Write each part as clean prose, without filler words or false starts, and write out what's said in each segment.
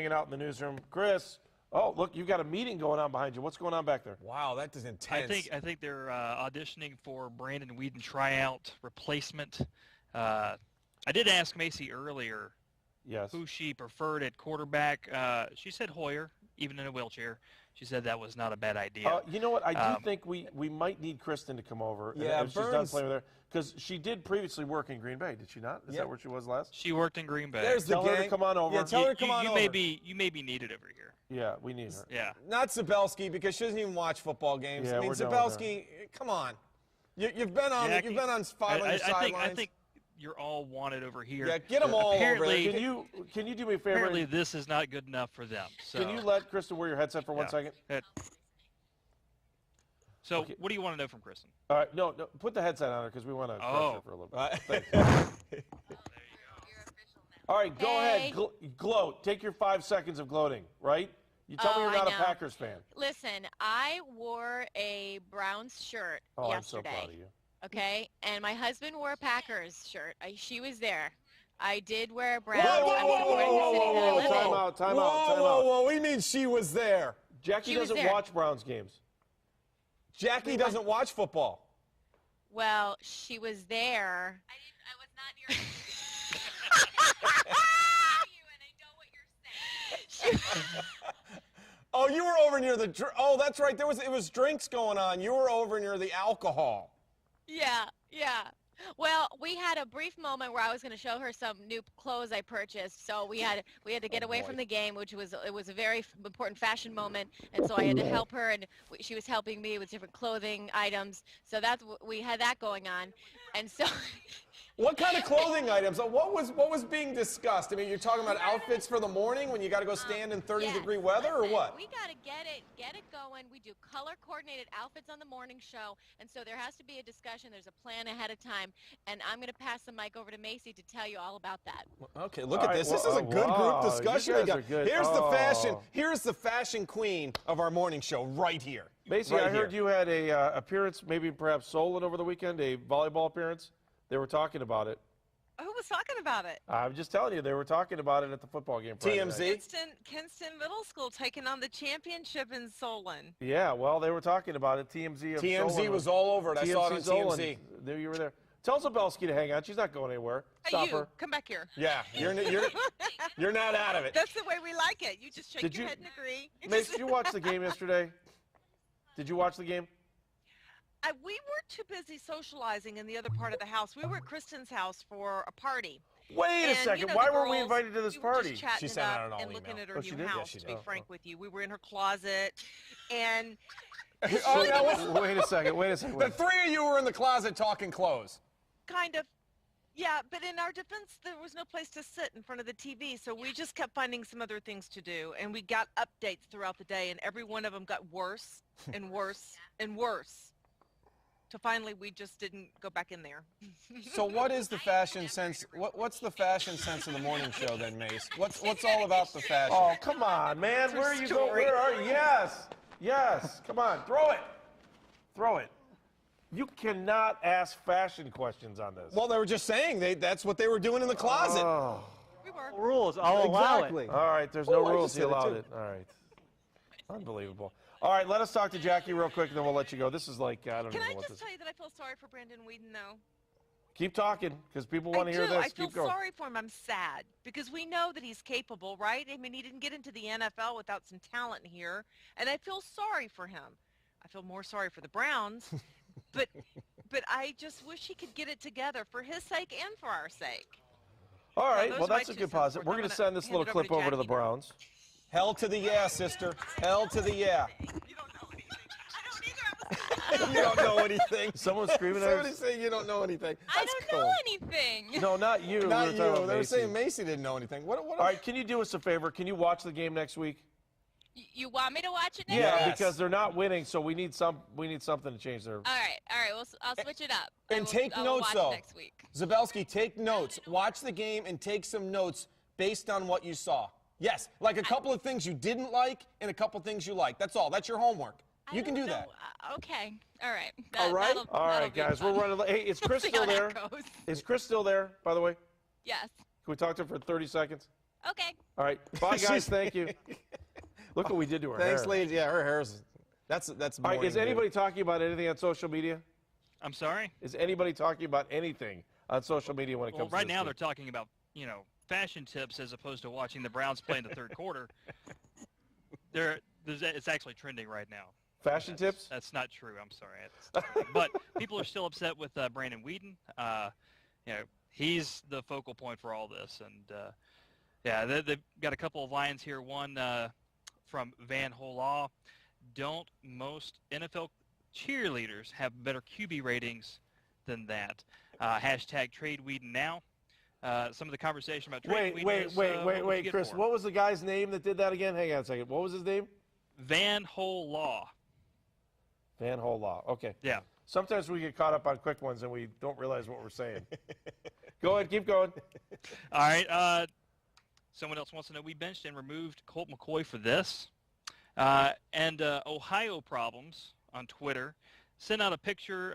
Hanging out in the newsroom. Chris, oh, look, you've got a meeting going on behind you. What's going on back there? Wow, that is intense. I think they're auditioning for Brandon Weeden tryout replacement. I did ask Macie earlier who she preferred at quarterback. She said Hoyer, even in a wheelchair. She said that was not a bad idea. You know what? I do think we might need Kristin to come over. Yeah, if she's done playing with her. Because she did previously work in Green Bay, did she not? Is that where she was last? She worked in Green Bay. There's tell her to come on over. Yeah, tell her to come on over. You may be needed over here. Yeah, we need her. Yeah. Not Zabielski, because she doesn't even watch football games. Yeah, I mean, Zabielski, come on. You've been on Jackie, you've been on 500 sidelines. I think you're all wanted over here. Yeah, get them all over there. Can you do me a favor? Apparently this is not good enough for them. So. Can you let Kristin wear your headset for 1 second? So what do you want to know from Kristin? All right, no, put the headset on her because we want to crush her for a little bit. All right, go ahead, gloat. Take your 5 seconds of gloating, right? You tell me you're not a Packers fan. Listen, I wore a Browns shirt yesterday. I'm so proud of you. Okay, and my husband wore a Packers shirt. She was there. I did wear a Browns. Whoa, time out. Whoa, what do you mean she was there? Jackie doesn't watch Browns games. Jackie doesn't watch football. Well, she was there. I was not near you, and I know what you're saying. Oh, you were over near the. Oh, that's right. It was drinks going on. You were over near the alcohol. Yeah. Well, we had a brief moment where I was going to show her some new clothes I purchased. So we had to get away from the game, which was a very important fashion moment, and so I had to help her, and she was helping me with different clothing items. So we had that going on, and so. What kind of clothing items? What was being discussed? I mean, you're talking about outfits for the morning when you got to go stand in 30-degree weather, or what? We got to get it going. We do color-coordinated outfits on the morning show, and so there has to be a discussion. There's a plan ahead of time, and I'm going to pass the mic over to Macie to tell you all about that. Okay, look at this. This is a good group discussion. You guys are good. Here's the fashion. Here's the fashion queen of our morning show right here. Macie, I heard you had a appearance, maybe perhaps Solon over the weekend, a volleyball appearance. They were talking about it. Who was talking about it? I'm just telling you, they were talking about it at the football game. TMZ? Kinston Middle School taking on the championship in Solon. Yeah, well, they were talking about it. TMZ was all over it. I saw it on TMZ. There you were there. Tell Zabielski to hang on. She's not going anywhere. Stop her. Come back here. Yeah, you're not out of it. That's the way we like it. You just shake your head and agree. Mace, did you watch the game yesterday? Did you watch the game? We were too busy socializing in the other part of the house. We were at Kristin's house for a party. Wait a second. Why were we invited to this party? She sent out an all-email. And looking at her new house, to be frank with you. We were in her closet, and... Wait a second. The three of you were in the closet talking clothes. Kind of. Yeah, but in our defense, there was no place to sit in front of the TV, so we just kept finding some other things to do, and we got updates throughout the day, and every one of them got worse and worse and worse. So finally, we just didn't go back in there. So what is the fashion sense? What's the fashion sense of the morning show then, Mace? What's all about the fashion? Oh, come on, man. Where are you going? Where are you? Yes. Come on. Throw it. You cannot ask fashion questions on this. Well, they were just saying that's what they were doing in the closet. Oh. We were. Rules. I'll allow it. All right. There's no rules. He allowed it. All right. Unbelievable. All right, let us talk to Jackie real quick, and then we'll let you go. This is like, I don't know what this is. Can I just tell you that I feel sorry for Brandon Weeden, though? Keep talking, because people want to hear this. I feel Keep going. sorry for him. I'm sad, because we know that he's capable, right? I mean, he didn't get into the NFL without some talent here, and I feel sorry for him. I feel more sorry for the Browns, but I just wish he could get it together for his sake and for our sake. All right, well, that's a good positive. We're going to send this little clip over to the Browns. Hell to the yeah, sister. Hell to the yeah. You don't know anything. I don't either. You don't know anything. Someone's screaming at us. Somebody's saying you don't know anything. I don't know anything. No, not you. Not you. They were saying Macie didn't know anything. All right, can you do us a favor? Can you watch the game next week? You want me to watch it next week? week? Yeah, because they're not winning, so we need something to change their. All right. Well, I'll switch it up. And take notes, though. Next week. Zabielski, take notes. Watch the game and take some notes based on what you saw. Yes, like a couple of things you didn't like and a couple of things you liked. That's all. That's your homework. You can do that. Okay. All right. All right? All right, guys. We're running late. Hey, is Chris still there? Is Chris still there, by the way? Yes. Can we talk to her for 30 seconds? Okay. All right. Bye, guys. Thank you. Look what we did to her hair. Thanks, ladies. Yeah, her hair's. That's All right. Is anybody talking about anything on social media? I'm sorry? Is anybody talking about anything on social media when it comes to right this now game? they're talking about, fashion tips as opposed to watching the Browns play in the third quarter. It's actually trending right now. Fashion tips? That's not true. I'm sorry. But people are still upset with Brandon Weeden. He's the focal point for all this. And, they've got a couple of lines here. One from Van Holaw. Don't most NFL cheerleaders have better QB ratings than that? Hashtag trade Weeden now. Some of the conversation about trade Weeden Wait, Chris. What was the guy's name that did that again? Hang on a second. What was his name? Van Holaw. Van Holaw. Okay. Yeah. Sometimes we get caught up on quick ones and we don't realize what we're saying. Go ahead. Keep going. All right. Someone else wants to know, we benched and removed Colt McCoy for this. And Ohio Problems on Twitter sent out a picture,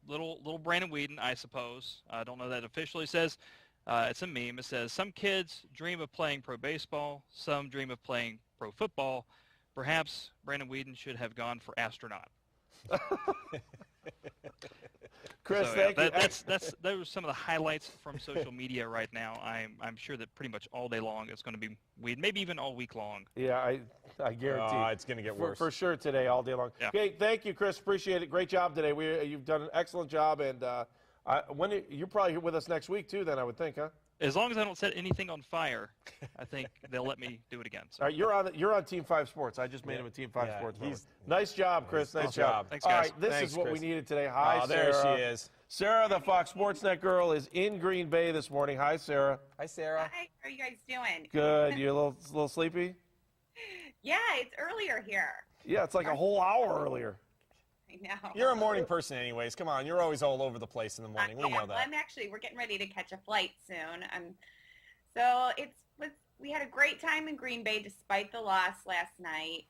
little Brandon Weeden, I suppose. I don't know that officially. Says, it's a meme. It says, some kids dream of playing pro baseball. Some dream of playing pro football. Perhaps Brandon Weeden should have gone for astronaut. Chris, So, thank you. Those are some of the highlights from social media right now. I'm sure that pretty much all day long it's going to be Weeden, maybe even all week long. Yeah, I guarantee. It's going to get worse. For sure today, all day long. Yeah. Okay, thank you, Chris. Appreciate it. Great job today. You've done an excellent job, and you're probably here with us next week too. Then I would think, huh? As long as I don't set anything on fire, I think they'll let me do it again. So. All right, you're on Team 5 Sports. I just made him a Team 5 Sports. Nice job, Chris. Nice job. Thanks, All guys. right, this is what Chris. we needed today. Hi, there Sarah. she is. Sarah, the Fox Sports Net girl, is in Green Bay this morning. Hi, Sarah. Hi, Sarah. Hi, how are you guys doing? Good. You a little sleepy? Yeah, it's earlier here. Yeah, it's like a whole hour earlier. I know. You're a morning person anyways. Come on, you're always all over the place in the morning. We know that. We're getting ready to catch a flight soon. So we had a great time in Green Bay despite the loss last night.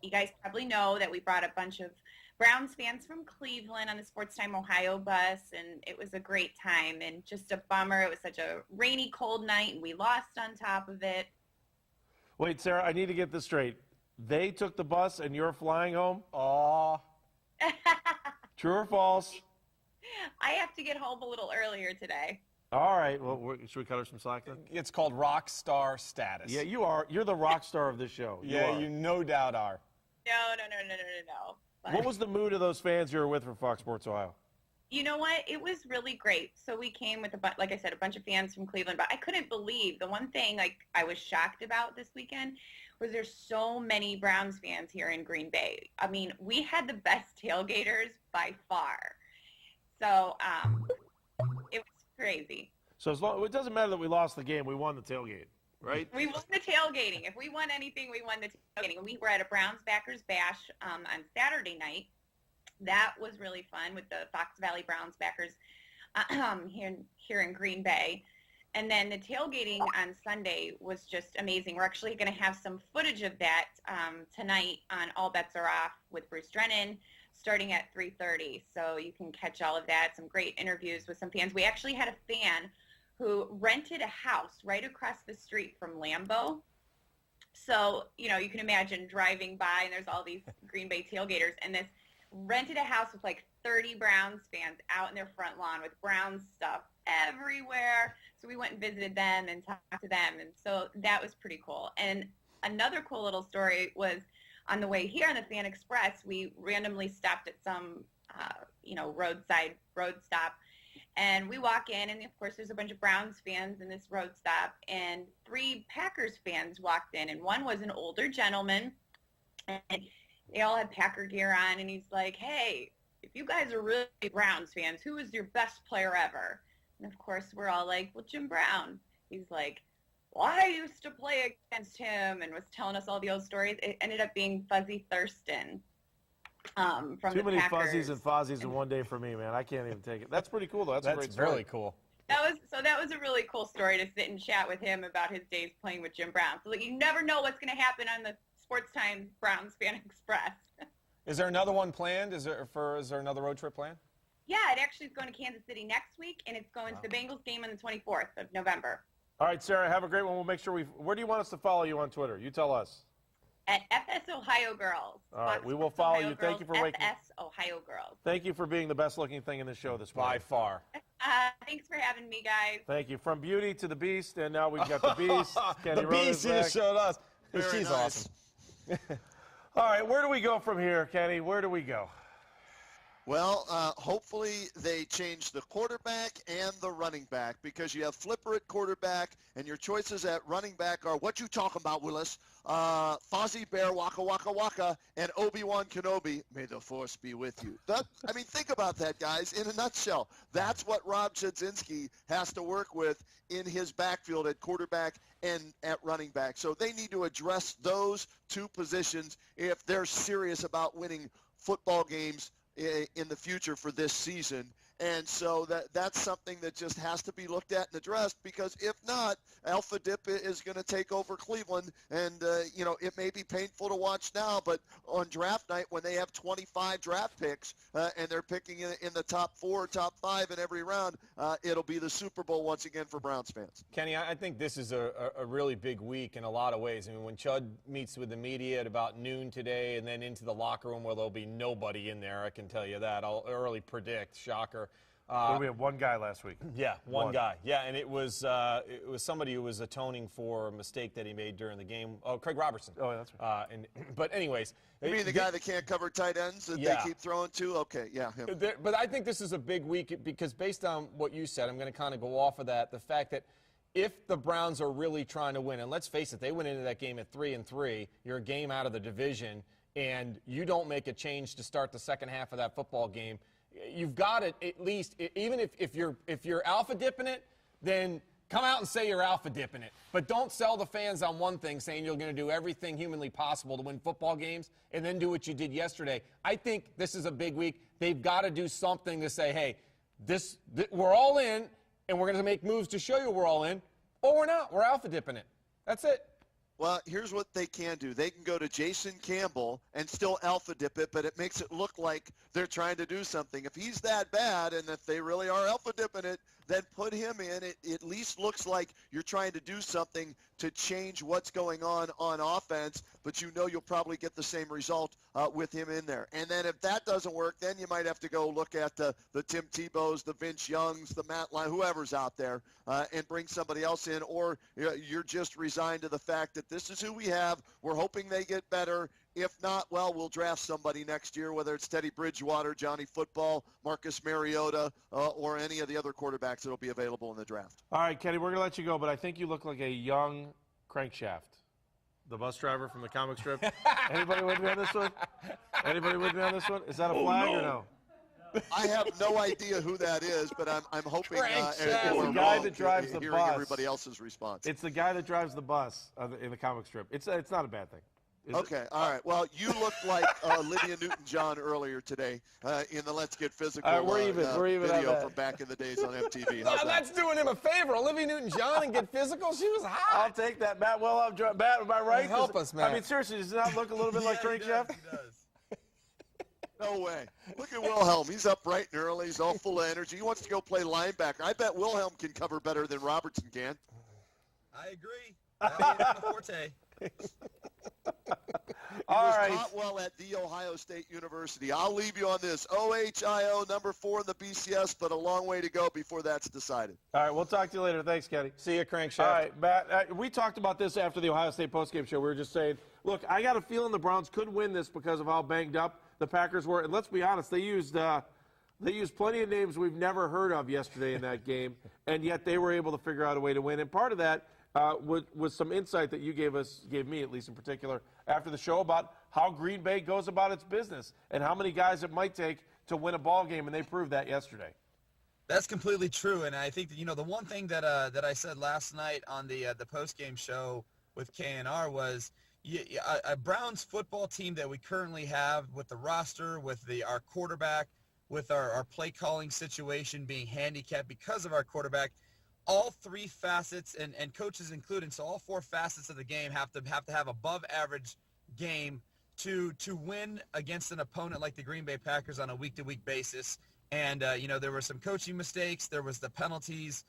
You guys probably know that we brought a bunch of Browns fans from Cleveland on the Sports Time Ohio bus, and it was a great time. And just a bummer. It was such a rainy, cold night, and we lost on top of it. Wait, Sarah, I need to get this straight. They took the bus and you're flying home? Aw. True or false? I have to get home a little earlier today. All right. Well, should we cut her some slack then? It's called rock star status. Yeah, you are. You're the rock star of this show. You no doubt are. No. But What was the mood of those fans you were with from Fox Sports Ohio? you know what? It was really great. So we came with, like I said, a bunch of fans from Cleveland. But I couldn't believe the one thing I was shocked about this weekend was there's so many Browns fans here in Green Bay. I mean, we had the best tailgaters by far. So it was crazy. So it doesn't matter that we lost the game. We won the tailgate, right? We won the tailgating. If we won anything, we won the tailgating. We were at a Browns Backers Bash on Saturday night. That was really fun with the Fox Valley Browns Backers here in Green Bay. And then the tailgating on Sunday was just amazing. We're actually going to have some footage of that tonight on All Bets Are Off with Bruce Drennan starting at 3:30. So you can catch all of that, some great interviews with some fans. We actually had a fan who rented a house right across the street from Lambeau. So, you can imagine driving by and there's all these Green Bay tailgaters, and this rented a house with like 30 Browns fans out in their front lawn with Browns stuff everywhere. So we went and visited them and talked to them. And so that was pretty cool. And another cool little story was on the way here on the Fan Express, we randomly stopped at some, road stop. And we walk in, and of course there's a bunch of Browns fans in this road stop, and 3 Packers fans walked in, and one was an older gentleman, and they all had Packer gear on, and he's like, hey, if you guys are really Browns fans, who is your best player ever? And of course we're all like, well, Jim Brown. He's like, well, I used to play against him, and was telling us all the old stories. It ended up being Fuzzy Thurston. From Too many Packers. fuzzies and fozzies in one day for me, man. I can't even take it. That's pretty cool, though. That's a great story. Really cool. That was a really cool story to sit and chat with him about his days playing with Jim Brown. So you never know what's going to happen on the Sports Time Browns Fan Express. Is there another one planned? Is there another road trip planned? Yeah, it actually is going to Kansas City next week, and it's going to the Bengals game on the 24th of November. All right, Sarah, have a great one. We'll make sure where do you want us to follow you on Twitter? You tell us. At FS Ohio Girls. All right, we will follow you. Thank you for waking. FS Ohio Girls. Thank you for being the best-looking thing in the show this morning. By far. Thanks for having me, guys. Thank you. From Beauty to the Beast, and now we've got the Beast. Kenny the Rhodes Beast you just showed us. She's nice. awesome. All right, where do we go from here, Kenny? Where do we go? Well, hopefully they change the quarterback and the running back, because you have Flipper at quarterback, and your choices at running back are what you talking about, Willis? Fozzie Bear, Waka Waka Waka, and Obi-Wan Kenobi. May the Force be with you. Think about that, guys. In a nutshell, that's what Rob Chudzinski has to work with in his backfield at quarterback and at running back. So they need to address those two positions if they're serious about winning football games in the future for this season. And so that's something that just has to be looked at and addressed, because if not, Alpha Dip is going to take over Cleveland. And, it may be painful to watch now, but on draft night when they have 25 draft picks and they're picking in the top 4 or top 5 in every round, it'll be the Super Bowl once again for Browns fans. Kenny, I think this is a really big week in a lot of ways. I mean, when Chud meets with the media at about noon today and then into the locker room where there'll be nobody in there, I can tell you that. I'll early predict, shocker. We had one guy last week. Yeah, one guy. Yeah, and it was somebody who was atoning for a mistake that he made during the game. Oh, Craig Robertson. Oh, that's right. But anyways. You mean the guy that can't cover tight ends that they keep throwing to? Okay, yeah, him. But I think this is a big week because based on what you said, I'm going to kind of go off of that, the fact that if the Browns are really trying to win, and let's face it, they went into that game at 3-3, you're a game out of the division, and you don't make a change to start the second half of that football game, you've got to at least, even if you're alpha dipping it, then come out and say you're alpha dipping it. But don't sell the fans on one thing, saying you're going to do everything humanly possible to win football games and then do what you did yesterday. I think this is a big week. They've got to do something to say, hey, we're all in, and we're going to make moves to show you we're all in, or we're not. We're alpha dipping it. That's it. Well, here's what they can do. They can go to Jason Campbell and still alpha dip it, but it makes it look like they're trying to do something. If he's that bad and if they really are alpha dipping it, then put him in. It at least looks like you're trying to do something to change what's going on offense, but you know you'll probably get the same result with him in there. And then if that doesn't work, then you might have to go look at the Tim Tebow's, the Vince Youngs, the Matt Lyon, whoever's out there, and bring somebody else in, or you're just resigned to the fact that this is who we have. We're hoping they get better. If not, well, we'll draft somebody next year, whether it's Teddy Bridgewater, Johnny Football, Marcus Mariota, or any of the other quarterbacks that will be available in the draft. All right, Kenny, we're going to let you go, but I think you look like a young Crankshaft, the bus driver from the comic strip. Anybody with me on this one? Anybody with me on this one? Is that a flag or no? I have no idea who that is, but I'm hoping it's the guy that drives the hearing bus. Everybody else's response. It's the guy that drives the bus in the comic strip. It's not a bad thing. Okay, all right. Well, you looked like Olivia Newton-John earlier today in the Let's Get Physical we're even video from back in the days on MTV. Well, that's doing him a favor. Olivia Newton-John and Get Physical? She was hot. I'll take that. Matt Wilhelm, Matt, am I right? Help us, Matt. I mean, seriously, does it not look a little bit like Crankshaft? He does. No way. Look at Wilhelm. He's up bright and early. He's all full of energy. He wants to go play linebacker. I bet Wilhelm can cover better than Robertson can. I agree. That's the forte. He was taught well at The Ohio State University. I'll leave you on this. OHIO, number 4 in the BCS, but a long way to go before that's decided. All right, we'll talk to you later. Thanks, Kenny. See you, Crankshaft. All right, Matt, we talked about this after the Ohio State postgame show. We were just saying, look, I got a feeling the Browns could win this because of how banged up the Packers were. And let's be honest, they used plenty of names we've never heard of yesterday in that game, and yet they were able to figure out a way to win. And part of that was some insight that you gave me at least in particular, after the show about how Green Bay goes about its business and how many guys it might take to win a ball game, and they proved that yesterday. That's completely true, and I think that, the one thing that I said last night on the post-game show with KNR was a Browns football team that we currently have with the roster, with our quarterback, with our play calling situation being handicapped because of our quarterback. All 3 facets, and coaches included, so all 4 facets of the game have to have above average game to win against an opponent like the Green Bay Packers on a week-to-week basis. And, there were some coaching mistakes. There was the penalties.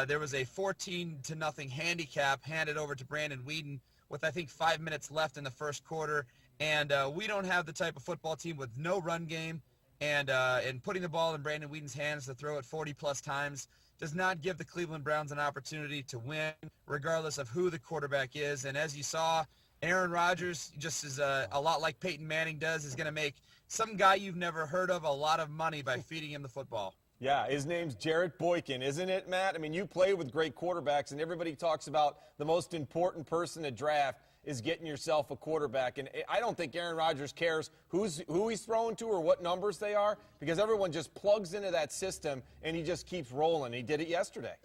There was a 14-0 handicap handed over to Brandon Weeden with, I think, 5 minutes left in the first quarter. And we don't have the type of football team with no run game, and putting the ball in Brandon Weeden's hands to throw it 40-plus times does not give the Cleveland Browns an opportunity to win, regardless of who the quarterback is. And as you saw, Aaron Rodgers, just as a lot like Peyton Manning does, is going to make some guy you've never heard of a lot of money by feeding him the football. Yeah, his name's Jarrett Boykin, isn't it, Matt? I mean, you play with great quarterbacks, and everybody talks about the most important person to draft is getting yourself a quarterback. And I don't think Aaron Rodgers cares who he's throwing to or what numbers they are, because everyone just plugs into that system, and he just keeps rolling. He did it yesterday.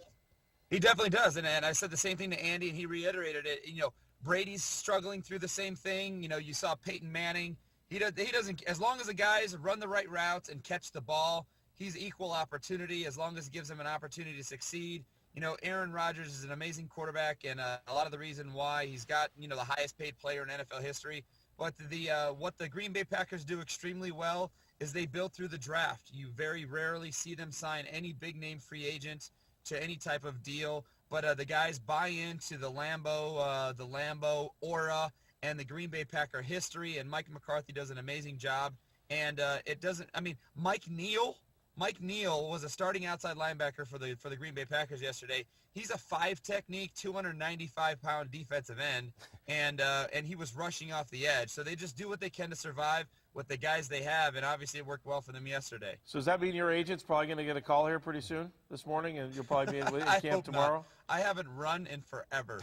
He definitely does, and I said the same thing to Andy, and he reiterated it. You know, Brady's struggling through the same thing. You know, you saw Peyton Manning. He doesn't, as long as the guys run the right routes and catch the ball, he's equal opportunity as long as it gives him an opportunity to succeed. You know, Aaron Rodgers is an amazing quarterback, and a lot of the reason why he's got, you know, the highest paid player in NFL history. But what the Green Bay Packers do extremely well is they build through the draft. You very rarely see them sign any big-name free agent to any type of deal. But the guys buy into the Lambeau aura and the Green Bay Packer history, and Mike McCarthy does an amazing job. And it doesn't – I mean, Mike Neal was a starting outside linebacker for the Green Bay Packers yesterday. He's a 5-technique, 295-pound defensive end, and he was rushing off the edge. So they just do what they can to survive with the guys they have, and obviously it worked well for them yesterday. So does that mean your agent's probably going to get a call here pretty soon this morning, and you'll probably be in camp tomorrow? Not. I haven't run in forever.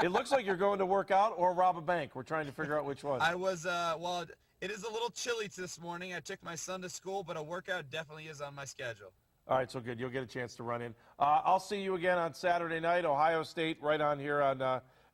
It looks like you're going to work out or rob a bank. We're trying to figure out which one. I was well. It is a little chilly this morning. I took my son to school, but a workout definitely is on my schedule. All right, so good. You'll get a chance to run in. I'll see you again on Saturday night, Ohio State, right on here on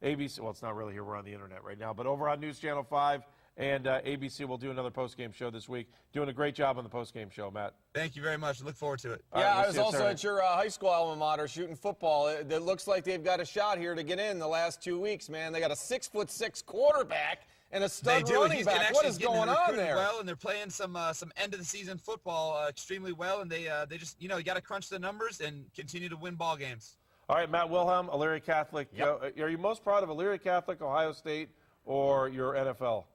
ABC. Well, it's not really here. We're on the internet right now, but over on News Channel 5 and ABC, we'll do another postgame show this week. Doing a great job on the postgame show, Matt. Thank you very much. Look forward to it. Yeah, I was also at your high school alma mater shooting football. It looks like they've got a shot here to get in the last 2 weeks, man. They got a 6'6" quarterback and a stud running back. What is going on there? Well, and they're playing some end of the season football extremely well, and they just, you know, you got to crunch the numbers and continue to win ball games. All right, Matt Wilhelm, Elyria Catholic. Yep. Are you most proud of Elyria Catholic, Ohio State, or your NFL?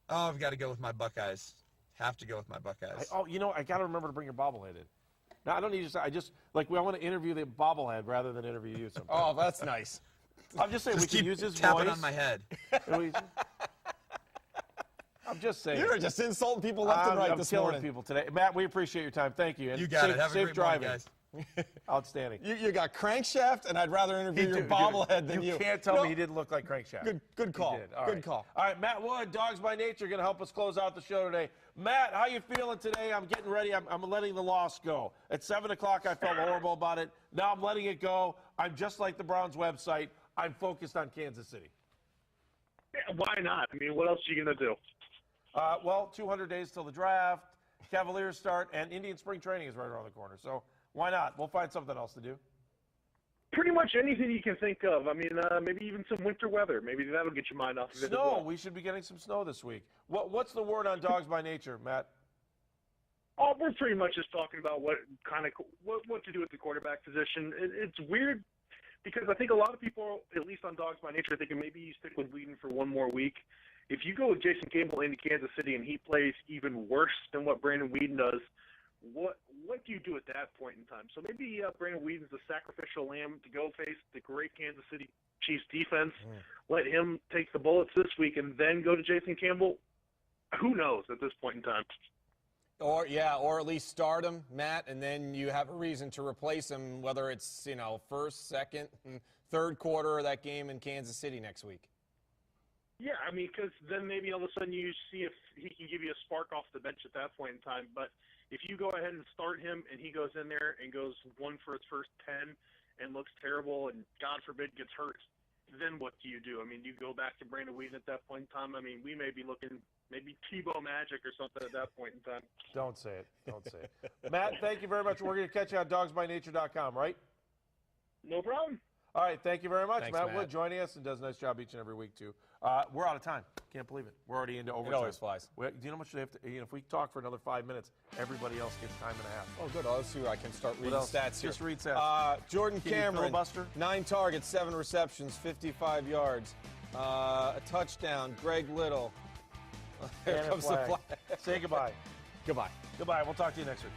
Oh, I've got to go with my Buckeyes. Have to go with my Buckeyes. I got to remember to bring your bobblehead in. No, I don't need to say. I want to interview the bobblehead rather than interview you sometime. Oh, that's nice. I'm just saying we can use his tapping voice. on my head. I'm just saying. You're just insulting people left and right this morning. I'm killing people today. Matt, we appreciate your time. Thank you. And you got it. Have a great driving, morning, guys. Outstanding. You got Crankshaft, and I'd rather interview your bobblehead than you. You can't tell me he didn't look like Crankshaft. Good call. Good call. All right, Matt Wood, Dogs by Nature, going to help us close out the show today. Matt, how you feeling today? I'm getting ready. I'm letting the loss go. At 7 o'clock, I felt horrible about it. Now I'm letting it go. I'm just like the Browns website. I'm focused on Kansas City. Yeah, why not? I mean, what else are you going to do? Well, 200 days till the draft, Cavaliers start, and Indian spring training is right around the corner. So why not? We'll find something else to do. Pretty much anything you can think of. I mean, maybe even some winter weather. Maybe that'll get your mind off of it. Snow. As well. We should be getting some snow this week. What's the word on Dogs by Nature, Matt? Oh, we're pretty much just talking about what to do at the quarterback position. It's weird because I think a lot of people, at least on Dogs by Nature, are thinking maybe you stick with Weeden for one more week. If you go with Jason Campbell into Kansas City and he plays even worse than what Brandon Weeden does, what do you do at that point in time? So maybe Brandon Weeden's the sacrificial lamb to go face the great Kansas City Chiefs defense. Let him take the bullets this week and then go to Jason Campbell. Who knows at this point in time? Or at least start him, Matt, and then you have a reason to replace him, whether it's, first, second, third quarter of that game in Kansas City next week. Yeah, I mean, because then maybe all of a sudden you see if he can give you a spark off the bench at that point in time. But if you go ahead and start him and he goes in there and goes one for his first 10 and looks terrible and, God forbid, gets hurt, then what do you do? I mean, you go back to Brandon Weeden at that point in time. I mean, we may be looking maybe Tebow Magic or something at that point in time. Don't say it. Don't say it. Matt, thank you very much. We're going to catch you on dogsbynature.com, right? No problem. All right, thank you very much. Thanks, Matt Matt Wood joining us and does a nice job each and every week, too. We're out of time. Can't believe it. We're already into overtime. It always flies. Do you know how much they have to? If we talk for another 5 minutes, everybody else gets time and a half. Oh, good. Let's see where I can start reading stats here. Just read stats. Jordan Cameron, filibuster? 9 targets, 7 receptions, 55 yards, a touchdown. Greg Little. Here comes the flag. Say goodbye. Goodbye. Goodbye. We'll talk to you next week.